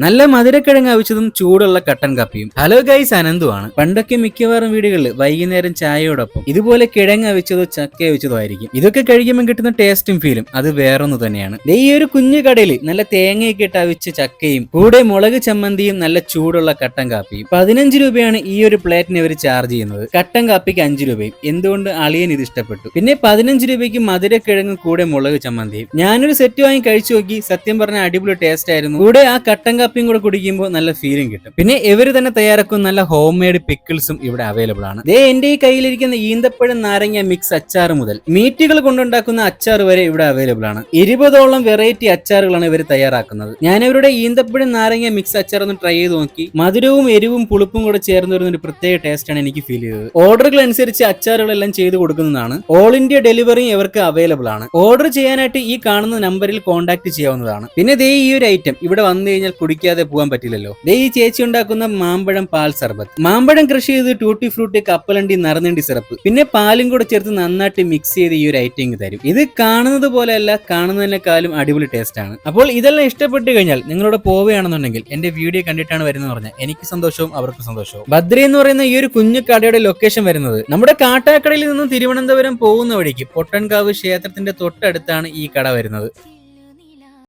നല്ല മധുരക്കിഴങ്ങ് അവിച്ചതും ചൂടുള്ള കട്ടൻ കാപ്പിയും. ഹലോ ഗൈസ്, അനന്തുവാണ്. പണ്ടൊക്കെ മിക്കവാറും വീടുകളിൽ വൈകുന്നേരം ചായയോടൊപ്പം ഇതുപോലെ കിഴങ്ങ് അവിച്ചതോ ചക്ക അവിച്ചതോ ആയിരിക്കും. ഇതൊക്കെ കഴിക്കുമ്പോൾ കിട്ടുന്ന ടേസ്റ്റും ഫീലും അത് വേറൊന്നു തന്നെയാണ്. ഈ ഒരു കുഞ്ഞു കടയിൽ നല്ല തേങ്ങയൊക്കെ ഇട്ട് അവിച്ച ചക്കയും കൂടെ മുളക് ചമ്മന്തിയും നല്ല ചൂടുള്ള കട്ടൻ കാപ്പിയും. 15 രൂപയാണ് ഈ ഒരു പ്ലേറ്റിന് ഇവർ ചാർജ് ചെയ്യുന്നത്. കട്ടൻ കാപ്പിക്ക് 5 രൂപയും. എന്തുകൊണ്ട് അളിയൻ ഇത് ഇഷ്ടപ്പെട്ടു. പിന്നെ 15 രൂപയ്ക്ക് മധുരക്കിഴങ്ങ് കൂടെ മുളക് ചമ്മന്തിയും. ഞാനൊരു സെറ്റ് വാങ്ങി കഴിച്ചു നോക്കി. സത്യം പറഞ്ഞ അടിപൊളി ടേസ്റ്റ് ആയിരുന്നു. കൂടെ ആ കട്ടൻ കാപ്പിയും കൂടെ കുടിക്കുമ്പോൾ നല്ല ഫീലിംഗ് കിട്ടും. പിന്നെ ഇവര് തന്നെ തയ്യാറാക്കുന്ന നല്ല ഹോം മെയ്ഡ് പിക്കിൾസും ഇവിടെ അവൈലബിൾ ആണ്. എന്റെ ഈ കയ്യിലിരിക്കുന്ന ഈന്തപ്പഴം നാരങ്ങ മിക്സ് അച്ചാർ മുതൽ മീറ്റുകൾ കൊണ്ടുണ്ടാക്കുന്ന അച്ചാർ വരെ ഇവിടെ അവൈലബിൾ ആണ്. 20ഓളം വെറൈറ്റി അച്ചാറുകളാണ് ഇവർ തയ്യാറാക്കുന്നത്. ഞാൻ ഇവരുടെ ഈന്തപ്പഴം നാരങ്ങ മിക്സ് അച്ചാർ ഒന്ന് ട്രൈ ചെയ്ത് നോക്കി. മധുരവും എരിവും പുളിപ്പും കൂടെ ചേർന്ന് വരുന്ന ഒരു പ്രത്യേക ടേസ്റ്റ് ആണ് എനിക്ക് ഫീൽ ചെയ്തത്. ഓർഡറുകൾ അനുസരിച്ച് അച്ചാറുകളെല്ലാം ചെയ്ത് കൊടുക്കുന്നതാണ്. ഓൾ ഇന്ത്യ ഡെലിവറി ഇവർക്ക് അവൈലബിൾ ആണ്. ഓർഡർ ചെയ്യാനായിട്ട് ഈ കാണുന്ന നമ്പറിൽ കോൺടാക്ട് ചെയ്യാവുന്നതാണ്. പിന്നെ ഈ ഒരു ഐറ്റം ഇവിടെ വന്നു കഴിഞ്ഞാൽ കുടിക്കാതെ പോകാൻ പറ്റില്ലല്ലോ. ഈ ചേച്ചി ഉണ്ടാക്കുന്ന മാമ്പഴം പാൽ സർബത്ത്. മാമ്പഴം കൃഷി ചെയ്ത് ടൂട്ടി ഫ്രൂട്ടി കപ്പലണ്ടി നറുനണ്ടി സിറപ്പ് പിന്നെ പാലും കൂടെ ചേർത്ത് നന്നായിട്ട് മിക്സ് ചെയ്ത് ഈ ഒരു ഐറ്റം തരും. ഇത് കാണുന്നത് പോലെയല്ല, കാണുന്നതിനേക്കാളും അടിപൊളി ടേസ്റ്റ് ആണ്. അപ്പോൾ ഇതെല്ലാം ഇഷ്ടപ്പെട്ട് കഴിഞ്ഞാൽ നിങ്ങളോട് പോവുകയാണെന്നുണ്ടെങ്കിൽ എന്റെ വീഡിയോ കണ്ടിട്ടാണ് വരുന്നത് പറഞ്ഞാൽ എനിക്ക് സന്തോഷവും അവർക്ക് സന്തോഷവും. ഭദ്ര എന്ന് പറയുന്ന ഈ ഒരു കുഞ്ഞു കടയുടെ ലൊക്കേഷൻ വരുന്നത് നമ്മുടെ കാട്ടാക്കടയിൽ നിന്നും തിരുവനന്തപുരം പോകുന്ന വഴിക്ക് പൊട്ടൻകാവ് ക്ഷേത്രത്തിന്റെ തൊട്ടടുത്താണ് ഈ കട വരുന്നത്.